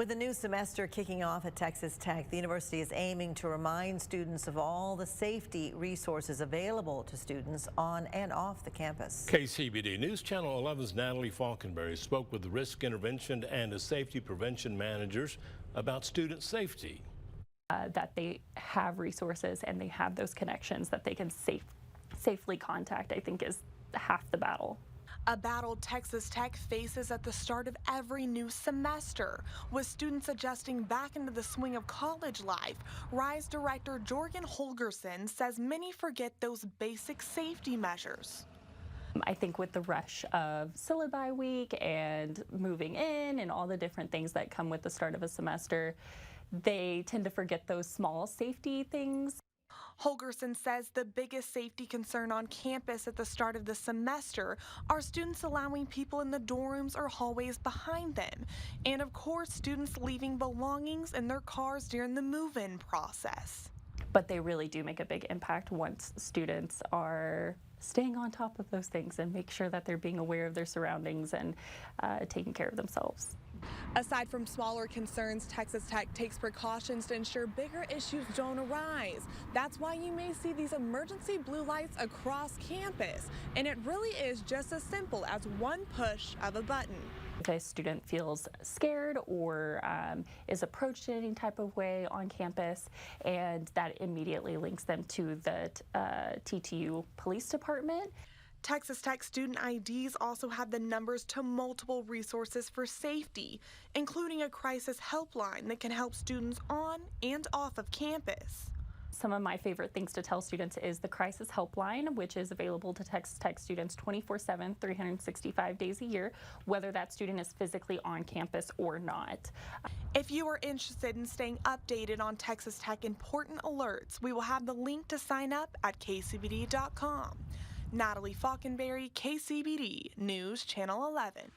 With the new semester kicking off at Texas Tech, the university is aiming to remind students of all the safety resources available to students on and off the campus. KCBD News Channel 11's Natalie Falkenberry spoke with the risk intervention and the safety prevention managers about student safety. That they have resources and they have those connections that they can safely contact, I think is half the battle. A battle Texas Tech faces at the start of every new semester, with students adjusting back into the swing of college life. RISE director Jorgen Holgerson says many forget those basic safety measures. I think with the rush of syllabi week and moving in and all the different things that come with the start of a semester, they tend to forget those small safety things. Holgerson says the biggest safety concern on campus at the start of the semester are students allowing people in the dorms or hallways behind them, and of course students leaving belongings in their cars during the move-in process. But they really do make a big impact once students are staying on top of those things and make sure that they're being aware of their surroundings and taking care of themselves. Aside from smaller concerns, Texas Tech takes precautions to ensure bigger issues don't arise. That's why you may see these emergency blue lights across campus, and it really is just as simple as one push of a button. If a student feels scared or is approached in any type of way on campus, and that immediately links them to the TTU Police Department. Texas Tech student IDs also have the numbers to multiple resources for safety, including a crisis helpline that can help students on and off of campus. Some of my favorite things to tell students is the crisis helpline, which is available to Texas Tech students 24/7, 365 days a year, whether that student is physically on campus or not. If you are interested in staying updated on Texas Tech important alerts, we will have the link to sign up at kcbd.com. Natalie Falkenberry, KCBD News Channel 11.